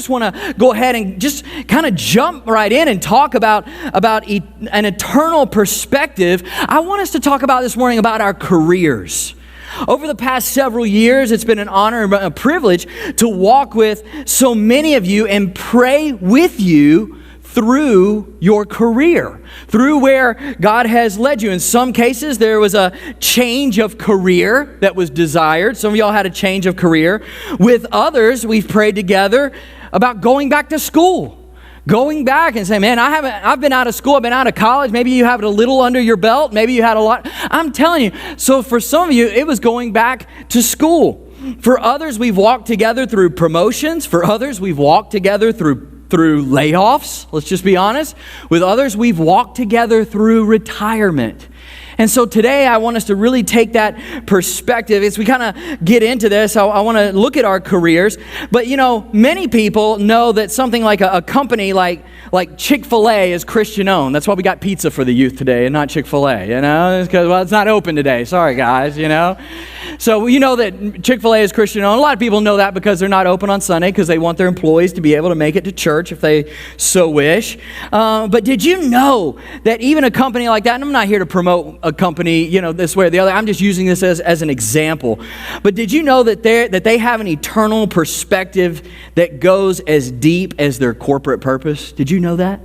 just want to go ahead and just kind of jump right in and talk about an eternal perspective. I want us to talk about this morning about our careers. Over the past several years, it's been an honor and a privilege to walk with so many of you and pray with you through your career, through where God has led you. In some cases, there was a change of career that was desired. Some of y'all had a change of career. With others, we've prayed together about going back to school. Going back and saying, man, I've been out of school, I've been out of college. Maybe you have it a little under your belt. Maybe you had a lot. I'm telling you. So for some of you, it was going back to school. For others, we've walked together through promotions. For others, we've walked together through layoffs, let's just be honest. With others, we've walked together through retirement. And so today, I want us to really take that perspective. As we kind of get into this, I want to look at our careers. But, you know, many people know that something like a company like Chick-fil-A is Christian-owned. That's why we got pizza for the youth today and not Chick-fil-A, you know? Because, well, it's not open today. Sorry, guys, you know? So you know that Chick-fil-A is Christian-owned. A lot of people know that because they're not open on Sunday because they want their employees to be able to make it to church if they so wish. But did you know that even a company like that, and I'm not here to promote a company, you know, this way or the other. I'm just using this as an example. But did you know that they have an eternal perspective that goes as deep as their corporate purpose? Did you know that?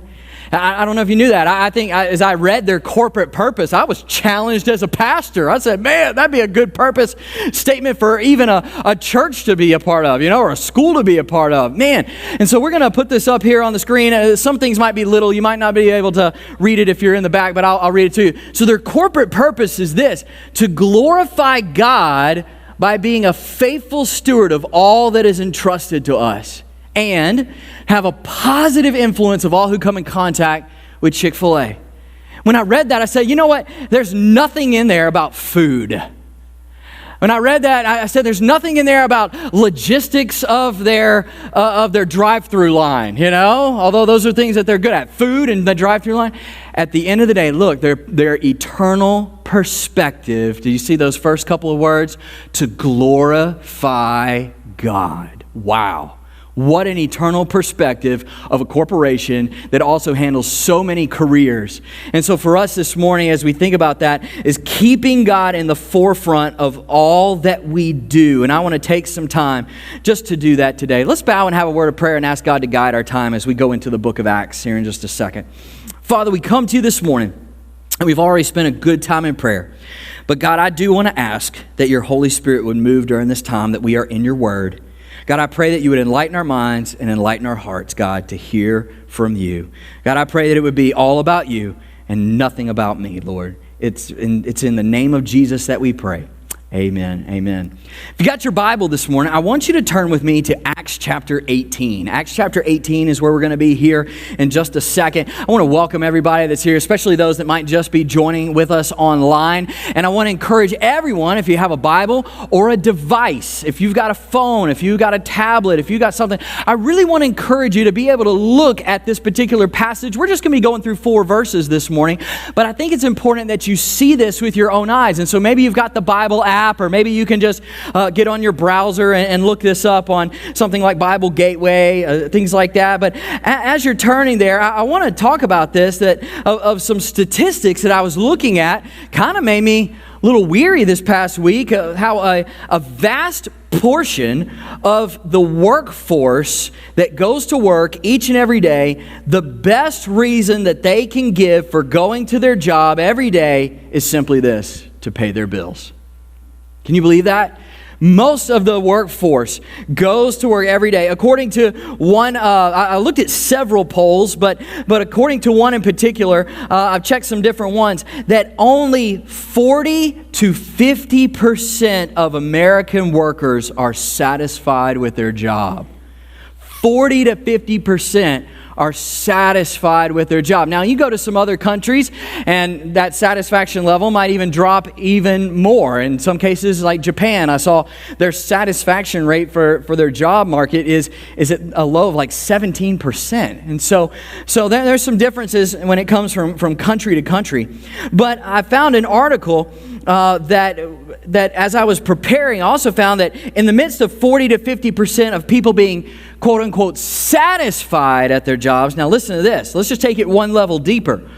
I don't know if you knew that. I think as I read their corporate purpose, I was challenged as a pastor. I said, man, that'd be a good purpose statement for even a church to be a part of, you know, or a school to be a part of. Man. And so we're going to put this up here on the screen. Some things might be little. You might not be able to read it if you're in the back, but I'll read it to you. So their corporate purpose is this: to glorify God by being a faithful steward of all that is entrusted to us, and have a positive influence of all who come in contact with Chick-fil-A. When I read that, I said, you know what? There's nothing in there about food. When I read that, I said, there's nothing in there about logistics of their drive-through line, you know? Although those are things that they're good at, food and the drive-through line. At the end of the day, look, their eternal perspective, do you see those first couple of words? To glorify God. Wow. What an eternal perspective of a corporation that also handles so many careers. And so for us this morning, as we think about that, is keeping God in the forefront of all that we do. And I want to take some time just to do that today. Let's bow and have a word of prayer and ask God to guide our time as we go into the book of Acts here in just a second. Father, we come to you this morning, and we've already spent a good time in prayer. But God, I do want to ask that your Holy Spirit would move during this time that we are in your word. God, I pray that you would enlighten our minds and enlighten our hearts, God, to hear from you. God, I pray that it would be all about you and nothing about me, Lord. It's in the name of Jesus that we pray. Amen. Amen. If you got your Bible this morning, I want you to turn with me to Acts chapter 18. Acts chapter 18 is where we're going to be here in just a second. I want to welcome everybody that's here, especially those that might just be joining with us online. And I want to encourage everyone, if you have a Bible or a device, if you've got a phone, if you've got a tablet, if you've got something, I really want to encourage you to be able to look at this particular passage. We're just going to be going through 4 verses this morning, but I think it's important that you see this with your own eyes. And so maybe you've got the Bible app, or maybe you can just get on your browser and look this up on something like Bible Gateway, things like that. But as you're turning there, I want to talk about this, that of some statistics that I was looking at, kind of made me a little weary this past week, how a vast portion of the workforce that goes to work each and every day, the best reason that they can give for going to their job every day is simply this: to pay their bills. Can you believe that? Most of the workforce goes to work every day. According to one, I looked at several polls, but according to one in particular, I've checked some different ones, that only 40 to 50% of American workers are satisfied with their job. 40 to 50% are satisfied with their job. Now, you go to some other countries, and that satisfaction level might even drop even more. In some cases, like Japan, I saw their satisfaction rate for their job market is at a low of like 17%. And so there's some differences when it comes from country to country. But I found an article that that as I was preparing, I also found that in the midst of 40 to 50% of people being quote unquote satisfied at their jobs, now listen to this, let's just take it one level deeper.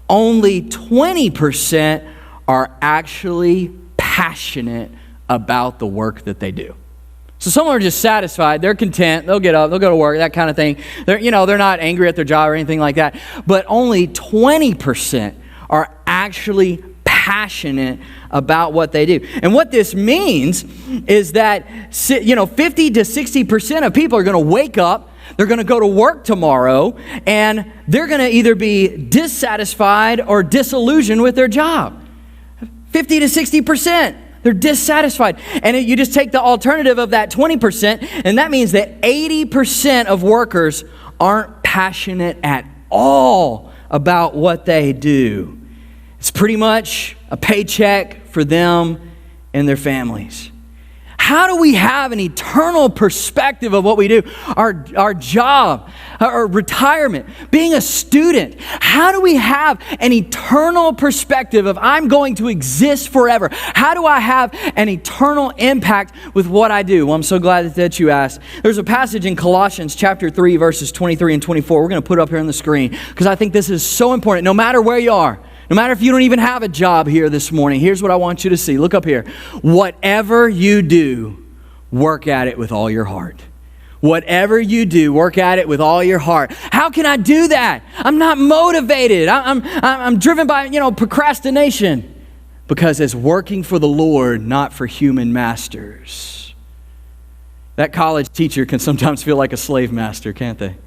Only 20% are actually passionate about the work that they do. So some are just satisfied, they're content, they'll get up, they'll go to work, that kind of thing. They're not angry at their job or anything like that. But only 20% are actually passionate about what they do. And what this means is that 50 to 60% of people are going to wake up, they're going to go to work tomorrow, and they're going to either be dissatisfied or disillusioned with their job. 50 to 60%. They're dissatisfied. And you just take the alternative of that 20%, and that means that 80% of workers aren't passionate at all about what they do. It's pretty much a paycheck for them and their families. How do we have an eternal perspective of what we do? Our job, our retirement, being a student. How do we have an eternal perspective of I'm going to exist forever? How do I have an eternal impact with what I do? Well, I'm so glad that you asked. There's a passage in Colossians chapter 3, verses 23 and 24. We're going to put it up here on the screen because I think this is so important. No matter where you are, no matter if you don't even have a job here this morning, here's what I want you to see. Look up here. Whatever you do, work at it with all your heart. Whatever you do, work at it with all your heart. How can I do that? I'm not motivated. I'm driven by, procrastination. Because it's working for the Lord, not for human masters. That college teacher can sometimes feel like a slave master, can't they?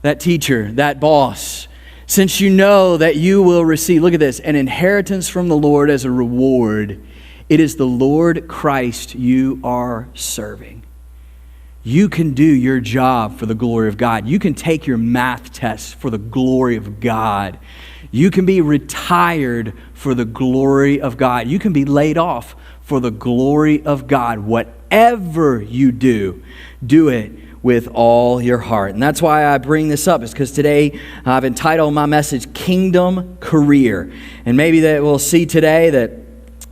That teacher, that boss, since you know that you will receive, look at this, an inheritance from the Lord as a reward, it is the Lord Christ you are serving. You can do your job for the glory of God. You can take your math test for the glory of God. You can be retired for the glory of God. You can be laid off for the glory of God. Whatever you do, do it with all your heart. And that's why I bring this up, is because today I've entitled my message, Kingdom Career. And maybe that we'll see today that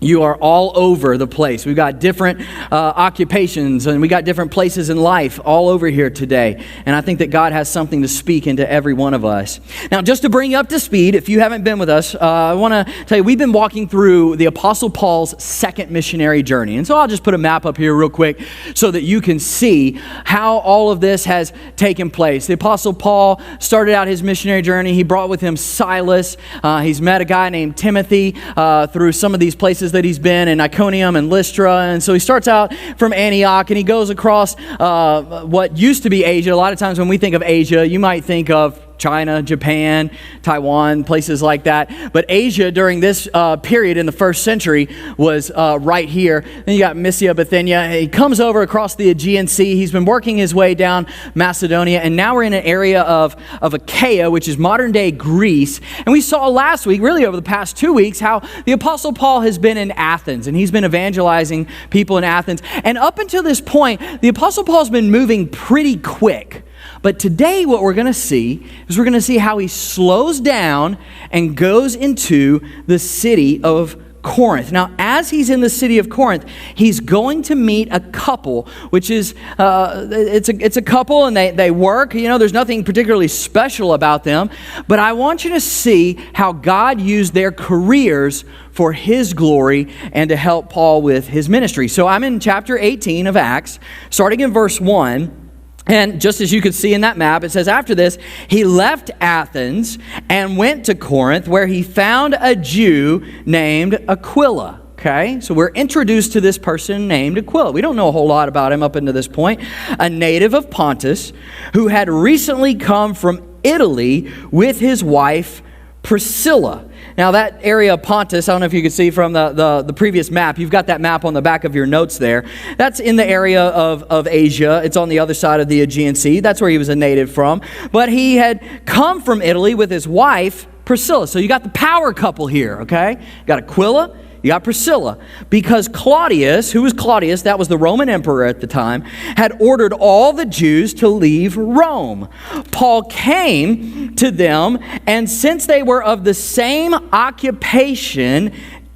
you are all over the place. We've got different occupations and we got different places in life all over here today. And I think that God has something to speak into every one of us. Now, just to bring you up to speed, if you haven't been with us, I want to tell you, we've been walking through the Apostle Paul's second missionary journey. And so I'll just put a map up here real quick so that you can see how all of this has taken place. The Apostle Paul started out his missionary journey. He brought with him Silas. He's met a guy named Timothy through some of these places that he's been in, Iconium and Lystra. And so he starts out from Antioch and he goes across what used to be Asia. A lot of times when we think of Asia, you might think of China, Japan, Taiwan, places like that. But Asia during this period in the first century was right here. Then you got Mysia, Bithynia. He comes over across the Aegean Sea. He's been working his way down Macedonia. And now we're in an area of Achaia, which is modern day Greece. And we saw last week, really over the past 2 weeks, how the Apostle Paul has been in Athens. And he's been evangelizing people in Athens. And up until this point, the Apostle Paul's been moving pretty quick. But today what we're going to see is we're going to see how he slows down and goes into the city of Corinth. Now, as he's in the city of Corinth, he's going to meet a couple, which is, it's a couple and they work. There's nothing particularly special about them. But I want you to see how God used their careers for his glory and to help Paul with his ministry. So I'm in chapter 18 of Acts, starting in verse 1. And just as you could see in that map, it says, after this, he left Athens and went to Corinth, where he found a Jew named Aquila. Okay, so we're introduced to this person named Aquila. We don't know a whole lot about him up until this point. A native of Pontus who had recently come from Italy with his wife, Priscilla. Now that area of Pontus, I don't know if you can see from the previous map, you've got that map on the back of your notes there. That's in the area of Asia. It's on the other side of the Aegean Sea. That's where he was a native from. But he had come from Italy with his wife, Priscilla. So you got the power couple here, okay? You got Aquila, you got Priscilla. Because Claudius, who was Claudius, that was the Roman emperor at the time, had ordered all the Jews to leave Rome. Paul came to them, and since they were of the same occupation,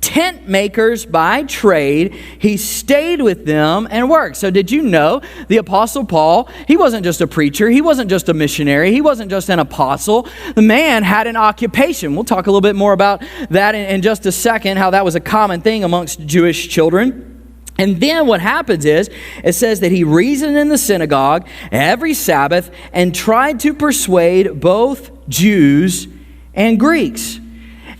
tent makers by trade, he stayed with them and worked. So did you know the Apostle Paul, he wasn't just a preacher, he wasn't just a missionary, he wasn't just an apostle. The man had an occupation. We'll talk a little bit more about that in just a second, how that was a common thing amongst Jewish children. And then what happens is, it says that he reasoned in the synagogue every Sabbath and tried to persuade both Jews and Greeks.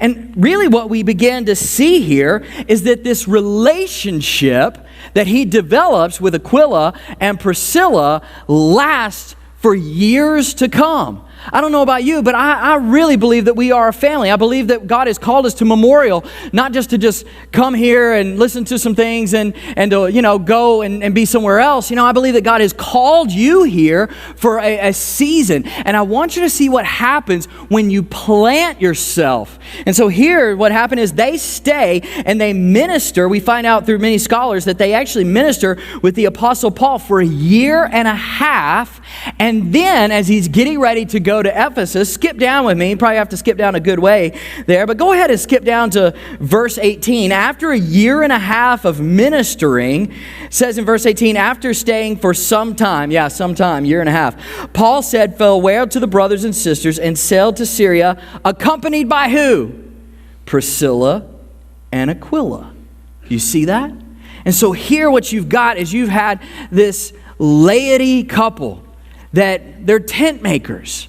And really what we begin to see here is that this relationship that he develops with Aquila and Priscilla lasts for years to come. I don't know about you, but I really believe that we are a family. I believe that God has called us to Memorial, not just to just come here and listen to some things and to, go and be somewhere else. I believe that God has called you here for a season. And I want you to see what happens when you plant yourself. And so here, what happened is they stay and they minister. We find out through many scholars that they actually minister with the Apostle Paul for a year and a half. And then as he's getting ready to go to Ephesus, skip down with me. You probably have to skip down a good way there, but go ahead and skip down to verse 18. After a year and a half of ministering, it says in verse 18, after staying for some time, year and a half, Paul said farewell to the brothers and sisters and sailed to Syria, accompanied by who? Priscilla and Aquila. You see that? And so here what you've got is you've had this laity couple that they're tent makers.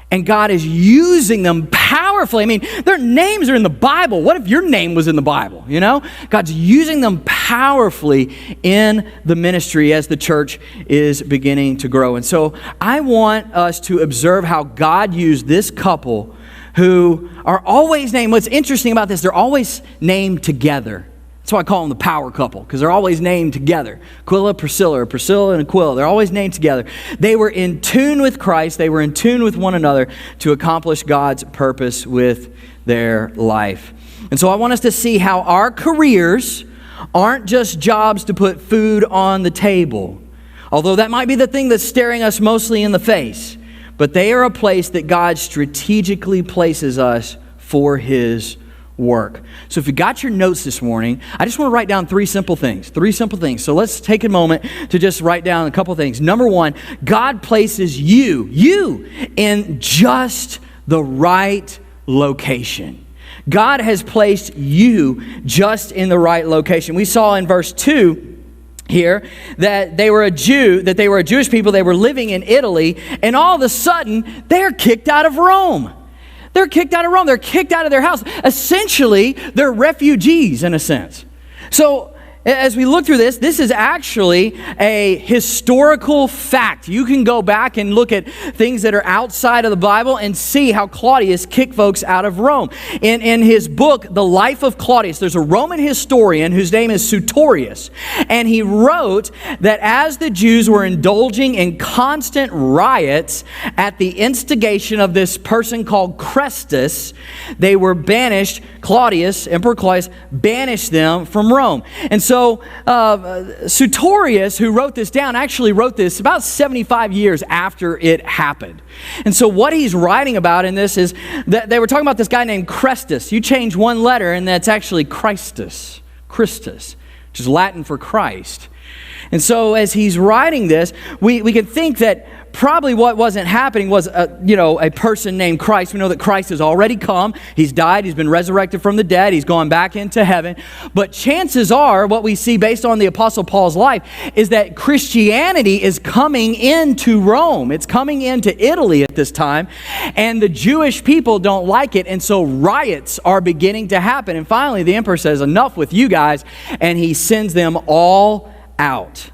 And God is using them powerfully. I mean, their names are in the Bible. What if your name was in the Bible, God's using them powerfully in the ministry as the church is beginning to grow. And so I want us to observe how God used this couple who are always named. What's interesting about this, they're always named together. That's why I call them the power couple, because they're always named together. Aquila, Priscilla, or Priscilla and Aquila, they're always named together. They were in tune with Christ. They were in tune with one another to accomplish God's purpose with their life. And so I want us to see how our careers aren't just jobs to put food on the table, although that might be the thing that's staring us mostly in the face, but they are a place that God strategically places us for His work. So if you got your notes this morning, I just want to write down three simple things. So let's take a moment to just write down a couple things. Number one, God places you in just the right location. God has placed you just in the right location. We saw in verse 2 here that they were a Jewish people. They were living in Italy, and all of a sudden they're kicked out of Rome. They're kicked out of Rome. They're kicked out of their house. Essentially, they're refugees in a sense. So as we look through this is actually a historical fact. You can go back and look at things that are outside of the Bible and see how Claudius kicked folks out of Rome. In his book, The Life of Claudius, there's a Roman historian whose name is Sutorius. And he wrote that as the Jews were indulging in constant riots at the instigation of this person called Chrestus, they were banished. Emperor Claudius, banished them from Rome. And so Sutorius, who wrote this down, actually wrote this about 75 years after it happened. And so what he's writing about in this is that they were talking about this guy named Chrestus. You change one letter and that's actually Christus, which is Latin for Christ. And so as he's writing this, we can think that probably what wasn't happening was a person named Christ. We know that Christ has already come. He's died. He's been resurrected from the dead. He's gone back into heaven. But chances are, what we see based on the Apostle Paul's life is that Christianity is coming into Rome. It's coming into Italy at this time. And the Jewish people don't like it. And so riots are beginning to happen. And finally, the emperor says, enough with you guys. And he sends them all out.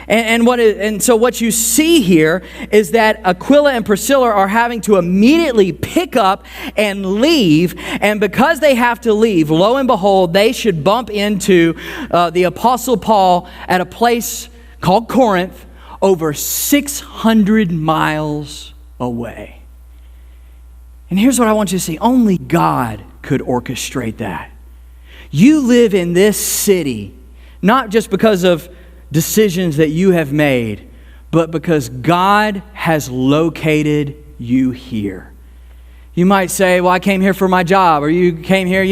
And so what you see here is that Aquila and Priscilla are having to immediately pick up and leave. And because they have to leave, lo and behold, they should bump into the Apostle Paul at a place called Corinth, over 600 miles away. And here's what I want you to see. Only God could orchestrate that. You live in this city, not just because of decisions that you have made, but because God has located you here. You might say, well, I came here for my job, or you came here,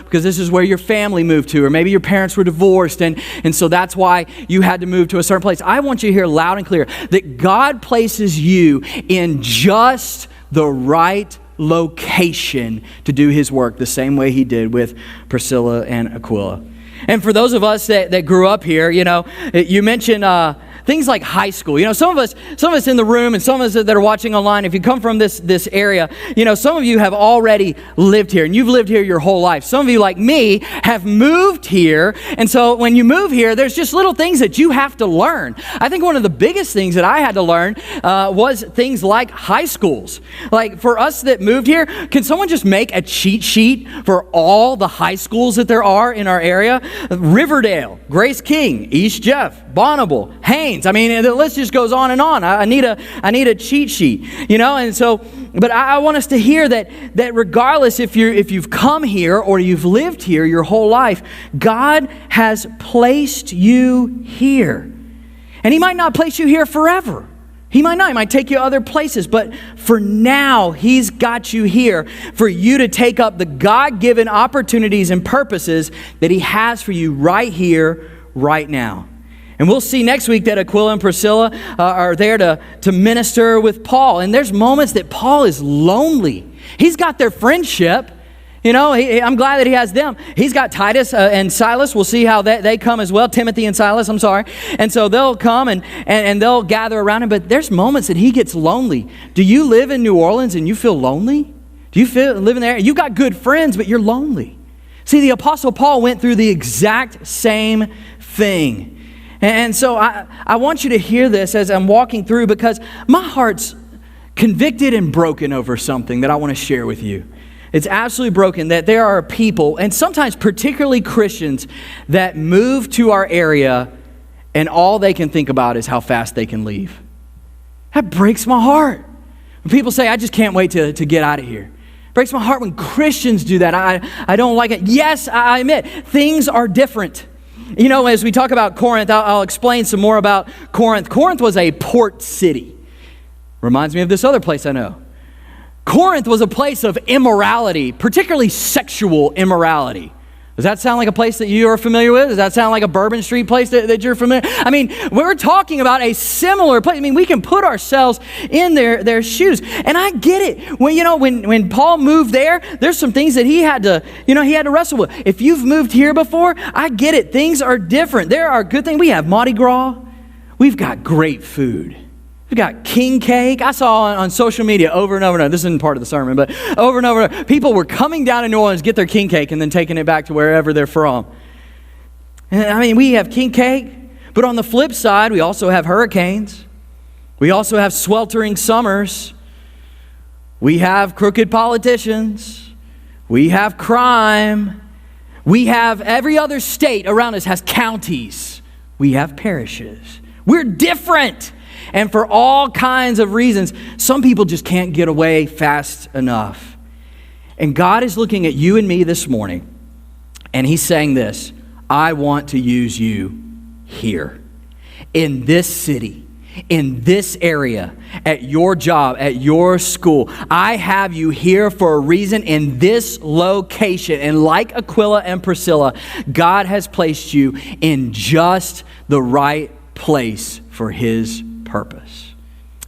because this is where your family moved to, or maybe your parents were divorced, and so that's why you had to move to a certain place. I want you to hear loud and clear that God places you in just the right location to do His work, the same way He did with Priscilla and Aquila. And for those of us that grew up here, you mentioned things like high school. Some of us in the room and some of us that are watching online, if you come from this area, some of you have already lived here and you've lived here your whole life. Some of you, like me, have moved here. And so when you move here, there's just little things that you have to learn. I think one of the biggest things that I had to learn was things like high schools. Like for us that moved here, can someone just make a cheat sheet for all the high schools that there are in our area? Riverdale, Grace King, East Jeff, Bonneville, Haynes. I mean, the list just goes on and on. I need a cheat sheet, and so, but I want us to hear that regardless if you've come here or you've lived here your whole life, God has placed you here. And He might not place you here forever. He might not. He might take you other places. But for now, He's got you here for you to take up the God-given opportunities and purposes that He has for you right here, right now. And we'll see next week that Aquila and Priscilla are there to minister with Paul. And there's moments that Paul is lonely. He's got their friendship. I'm glad that he has them. He's got Titus and Silas. We'll see how they come as well. Timothy and Silas, I'm sorry. And so they'll come and they'll gather around him. But there's moments that he gets lonely. Do you live in New Orleans and you feel lonely? Do you feel living there? You've got good friends, but you're lonely. See, the Apostle Paul went through the exact same thing. And so I want you to hear this as I'm walking through, because my heart's convicted and broken over something that I want to share with you. It's absolutely broken that there are people, and sometimes particularly Christians, that move to our area and all they can think about is how fast they can leave. That breaks my heart. When people say, I just can't wait to get out of here. It breaks my heart when Christians do that. I don't like it. Yes, I admit, things are different. As we talk about Corinth, I'll explain some more about Corinth. Corinth was a port city. Reminds me of this other place I know. Corinth was a place of immorality, particularly sexual immorality. Does that sound like a place that you are familiar with? Does that sound like a Bourbon Street place that you're familiar with? I mean, we're talking about a similar place. I mean, we can put ourselves in their shoes. And I get it. When Paul moved there, there's some things that he had to wrestle with. If you've moved here before, I get it. Things are different. There are good things. We have Mardi Gras. We've got great food. We've got king cake. I saw on social media over and over and over. This isn't part of the sermon, but over and over, people were coming down to New Orleans, get their king cake, and then taking it back to wherever they're from. And we have king cake, but on the flip side, we also have hurricanes. We also have sweltering summers. We have crooked politicians. We have crime. We have every other state around us has counties. We have parishes. We're different. And for all kinds of reasons, some people just can't get away fast enough. And God is looking at you and me this morning, and He's saying this: I want to use you here, in this city, in this area, at your job, at your school. I have you here for a reason in this location. And like Aquila and Priscilla, God has placed you in just the right place for His purpose.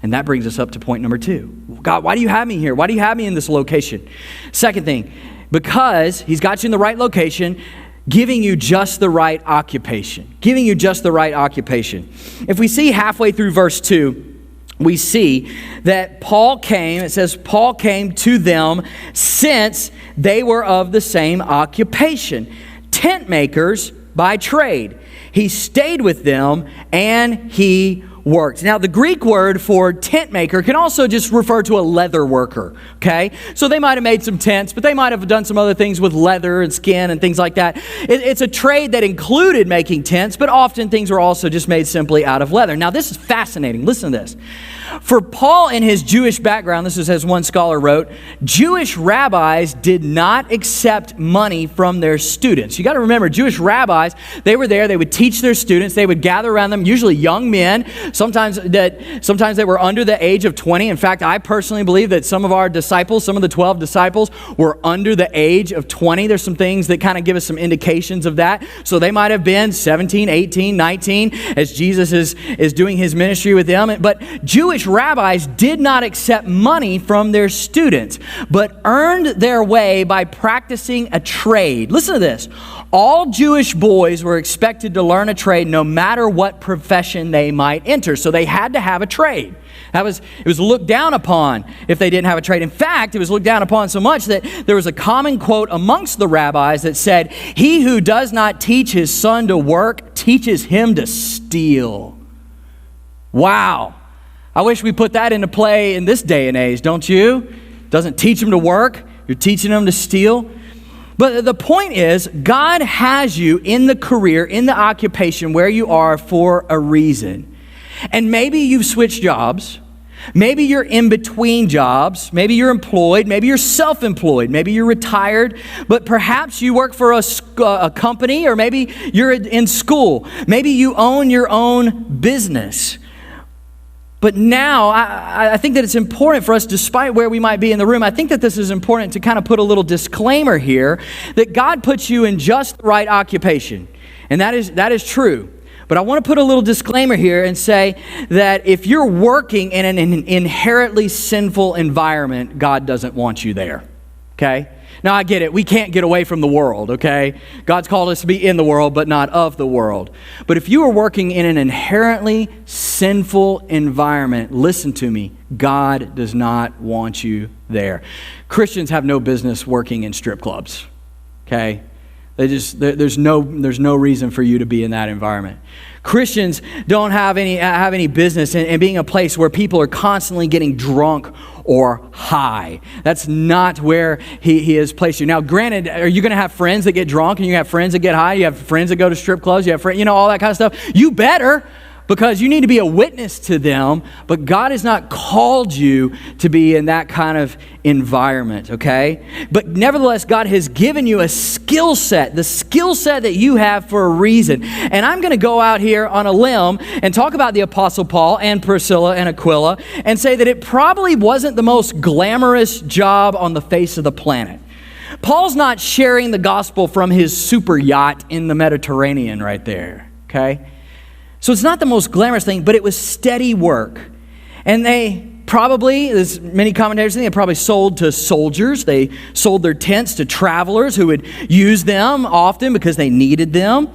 And that brings us up to point number 2. God, why do you have me here? Why do you have me in this location? Second thing, because He's got you in the right location, giving you just the right occupation. Giving you just the right occupation. If we see halfway through verse 2, we see that it says Paul came to them since they were of the same occupation. Tent makers by trade. He stayed with them and he worked. Now, the Greek word for tent maker can also just refer to a leather worker, okay? So they might have made some tents, but they might have done some other things with leather and skin and things like that. It's a trade that included making tents, but often things were also just made simply out of leather. Now, this is fascinating. Listen to this. For Paul, in his Jewish background, this is as one scholar wrote, Jewish rabbis did not accept money from their students. You got to remember, Jewish rabbis, they were there, they would teach their students, they would gather around them, usually young men, sometimes they were under the age of 20. In fact, I personally believe that some of our disciples, some of the 12 disciples, were under the age of 20. There's some things that kind of give us some indications of that. So they might have been 17, 18, 19, as Jesus is doing his ministry with them. But Jewish rabbis did not accept money from their students, but earned their way by practicing a trade. Listen to this. All Jewish boys were expected to learn a trade no matter what profession they might enter. So they had to have a trade. It was looked down upon if they didn't have a trade. In fact, it was looked down upon so much that there was a common quote amongst the rabbis that said, "He who does not teach his son to work teaches him to steal." Wow. I wish we put that into play in this day and age, don't you? Doesn't teach them to work, you're teaching them to steal. But the point is, God has you in the career, in the occupation where you are for a reason. And maybe you've switched jobs. Maybe you're in between jobs. Maybe you're employed. Maybe you're self-employed. Maybe you're retired. But perhaps you work for a company, or maybe you're in school. Maybe you own your own business. But now, I think that it's important for us, despite where we might be in the room, I think that this is important to kind of put a little disclaimer here, that God puts you in just the right occupation. And that is true. But I want to put a little disclaimer here and say that if you're working in an inherently sinful environment, God doesn't want you there, okay? Now, I get it. We can't get away from the world, okay? God's called us to be in the world, but not of the world. But if you are working in an inherently sinful environment, listen to me, God does not want you there. Christians have no business working in strip clubs, okay? There's no reason for you to be in that environment. Christians don't have any business in being a place where people are constantly getting drunk or high. That's not where he has placed you. Now, granted, are you going to have friends that get drunk and you have friends that get high? You have friends that go to strip clubs? You have friends, all that kind of stuff? You better, because you need to be a witness to them, but God has not called you to be in that kind of environment, okay? But nevertheless, God has given you a skill set, the skill set that you have for a reason. And I'm going to go out here on a limb and talk about the Apostle Paul and Priscilla and Aquila and say that it probably wasn't the most glamorous job on the face of the planet. Paul's not sharing the gospel from his super yacht in the Mediterranean right there, okay? So it's not the most glamorous thing, but it was steady work. And they probably, as many commentators think, they probably sold to soldiers. They sold their tents to travelers who would use them often because they needed them.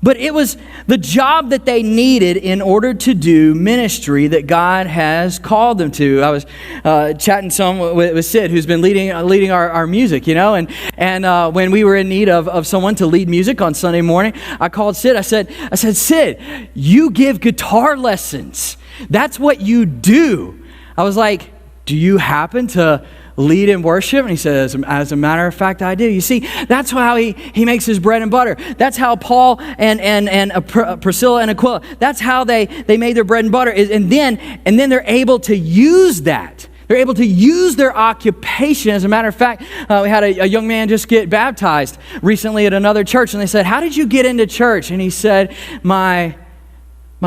But it was the job that they needed in order to do ministry that God has called them to. I was chatting some with Sid, who's been leading our music, and when we were in need of someone to lead music on Sunday morning, I called Sid. I said, Sid, you give guitar lessons. That's what you do. I was like, do you happen to lead in worship? And he says, as a matter of fact, I do. You see, that's how he makes his bread and butter. That's how Paul and Priscilla and Aquila, that's how they made their bread and butter. And then they're able to use that. They're able to use their occupation. As a matter of fact, we had a young man just get baptized recently at another church. And they said, how did you get into church? And he said, my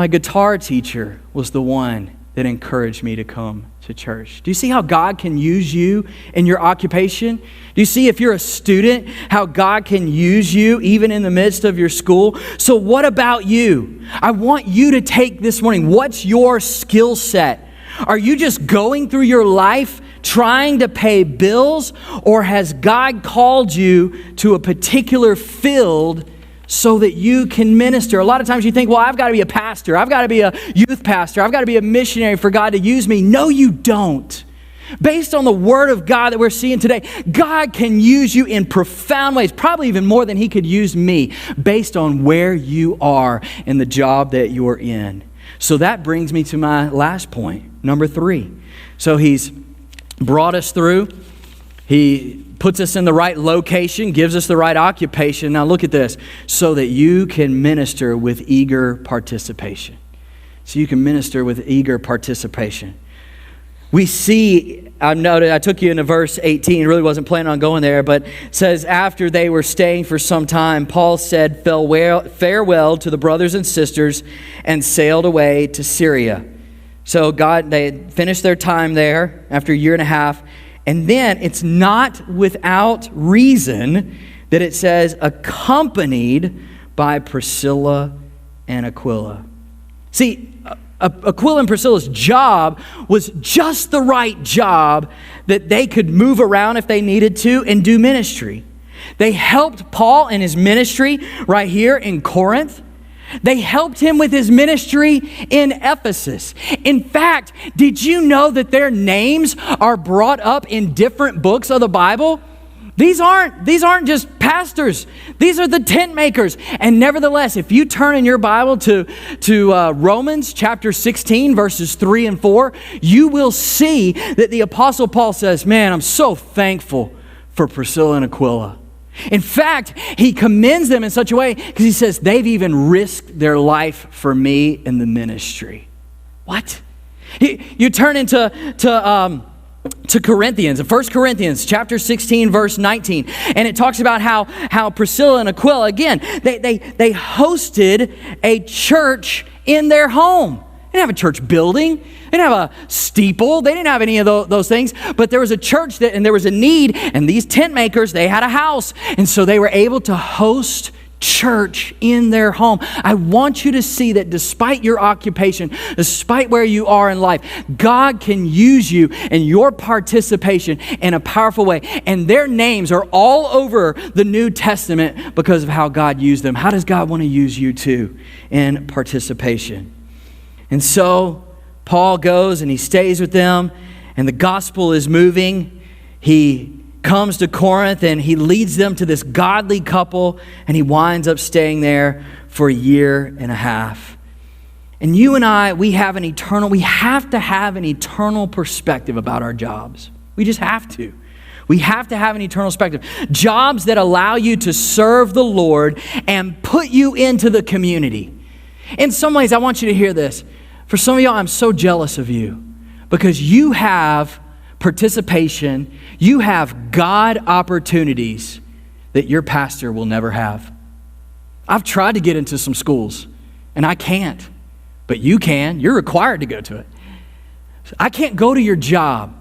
guitar teacher was the one that encouraged me to come to church. Do you see how God can use you in your occupation? Do you see, if you're a student, how God can use you even in the midst of your school? So what about you? I want you to take this morning, what's your skill set? Are you just going through your life trying to pay bills, or has God called you to a particular field so that you can minister? A lot of times you think, well, I've got to be a pastor. I've got to be a youth pastor. I've got to be a missionary for God to use me. No, you don't. Based on the Word of God that we're seeing today, God can use you in profound ways, probably even more than He could use me, based on where you are in the job that you're in. So that brings me to my last point, number 3. So He's brought us through. He puts us in the right location, gives us the right occupation. Now look at this. So that you can minister with eager participation. So you can minister with eager participation. we see, I took you into verse 18, really wasn't planning on going there, but it says, after they were staying for some time, Paul said farewell to the brothers and sisters and sailed away to Syria. So they finished their time there after a year and a half. And then it's not without reason that it says accompanied by Priscilla and Aquila. See, Aquila and Priscilla's job was just the right job that they could move around if they needed to and do ministry. They helped Paul in his ministry right here in Corinth. They helped him with his ministry in Ephesus. In fact, did you know that their names are brought up in different books of the Bible? These aren't just pastors. These are the tent makers. And nevertheless, if you turn in your Bible to Romans chapter 16, verses 3 and 4, you will see that the Apostle Paul says, man, I'm so thankful for Priscilla and Aquila. In fact, he commends them in such a way because he says they've even risked their life for me in the ministry. What? You turn into Corinthians, in 1 Corinthians chapter 16, verse 19. And it talks about how Priscilla and Aquila, again, they hosted a church in their home. They didn't have a church building. They didn't have a steeple. They didn't have any of those things. But there was a church and there was a need. And these tent makers, they had a house. And so they were able to host church in their home. I want you to see that despite your occupation, despite where you are in life, God can use you and your participation in a powerful way. And their names are all over the New Testament because of how God used them. How does God want to use you too in participation? And so Paul goes and he stays with them, and the gospel is moving. He comes to Corinth and he leads them to this godly couple, and he winds up staying there for a year and a half. And you and I, we have to have an eternal perspective about our jobs. We just have to. We have to have an eternal perspective. Jobs that allow you to serve the Lord and put you into the community. In some ways, I want you to hear this. For some of y'all, I'm so jealous of you because you have participation, you have God opportunities that your pastor will never have. I've tried to get into some schools and I can't, but you can. You're required to go to it. I can't go to your job,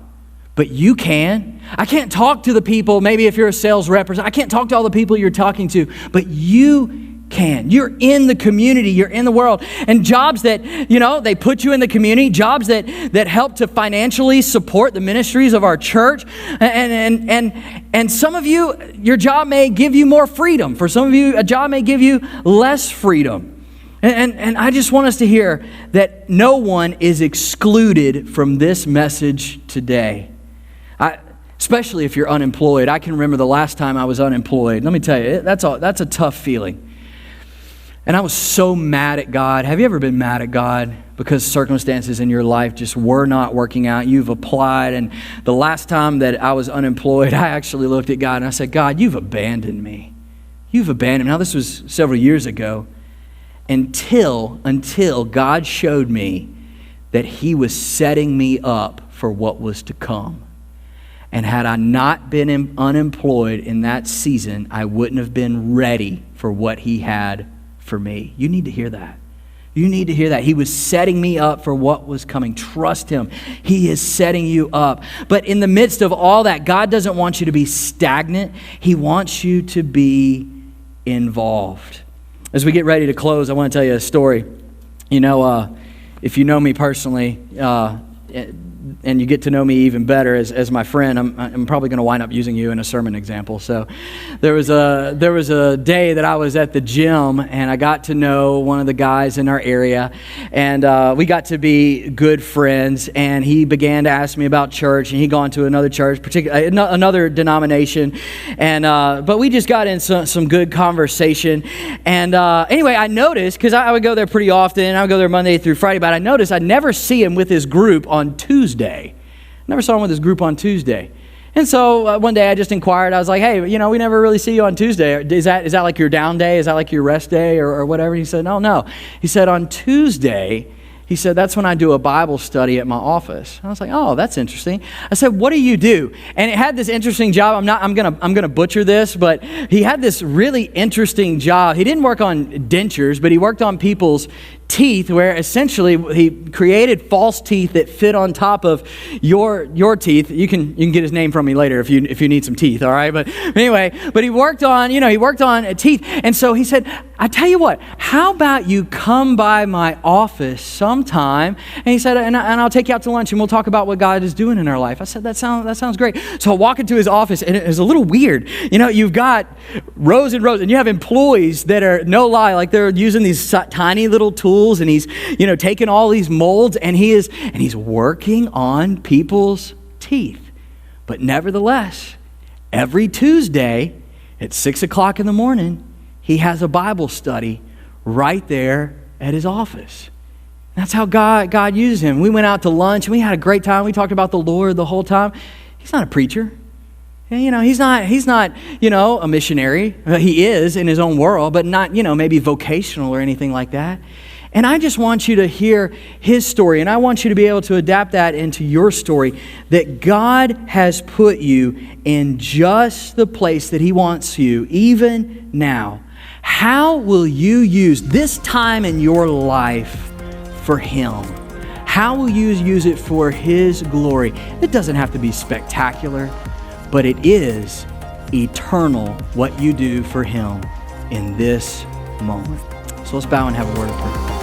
but you can. I can't talk to the people, maybe if you're a sales representative, I can't talk to all the people you're talking to, but you can. You're in the community, you're in the world. And jobs that, they put you in the community, jobs that help to financially support the ministries of our church. And some of you, your job may give you more freedom. For some of you, a job may give you less freedom. And I just want us to hear that no one is excluded from this message today. Especially if you're unemployed. I can remember the last time I was unemployed. Let me tell you, that's a tough feeling. And I was so mad at God. Have you ever been mad at God because circumstances in your life just were not working out? You've applied, and the last time that I was unemployed, I actually looked at God and I said, God, you've abandoned me. You've abandoned me. Now, this was several years ago. Until God showed me that He was setting me up for what was to come. And had I not been unemployed in that season, I wouldn't have been ready for what He had for me. You need to hear that. You need to hear that. He was setting me up for what was coming. Trust Him. He is setting you up. But in the midst of all that, God doesn't want you to be stagnant. He wants you to be involved. As we get ready to close, I want to tell you a story. If you know me personally, and you get to know me even better as my friend, I'm probably going to wind up using you in a sermon example. So there was a day that I was at the gym, and I got to know one of the guys in our area, and we got to be good friends, and he began to ask me about church, and he'd gone to another church, particularly another denomination, and but we just got in some good conversation. And anyway, I noticed, because I would go there pretty often, I would go there Monday through Friday, but I noticed I'd never see him with his group on Tuesday. Never saw him with his group on Tuesday. And so one day I just inquired. I was like, hey, we never really see you on Tuesday. Is that like your down day? Is that like your rest day or whatever? He said, no. He said, on Tuesday, He said, that's when I do a Bible study at my office. I was like, oh, that's interesting. I said, what do you do? And it had this interesting job. I'm gonna butcher this, but he had this really interesting job. He didn't work on dentures, but he worked on people's teeth, where essentially he created false teeth that fit on top of your teeth. You can get his name from me later if you need some teeth, all right? But anyway, he worked on teeth. And so he said, I tell you what, how about you come by my office sometime? And he said, and I'll take you out to lunch and we'll talk about what God is doing in our life. I said, that sounds great. So I walk into his office and it was a little weird. You've got rows and rows, and you have employees that are, no lie, like they're using these tiny little tools, and he's taking all these molds, and he's working on people's teeth. But nevertheless, every Tuesday at 6 o'clock in the morning, he has a Bible study right there at his office. That's how God uses him. We went out to lunch and we had a great time. We talked about the Lord the whole time. He's not a preacher. He's not a missionary. He is in his own world, but not, maybe vocational or anything like that. And I just want you to hear his story, and I want you to be able to adapt that into your story, that God has put you in just the place that he wants you, even now. How will you use this time in your life for him? How will you use it for his glory? It doesn't have to be spectacular, but it is eternal what you do for him in this moment. So let's bow and have a word of prayer.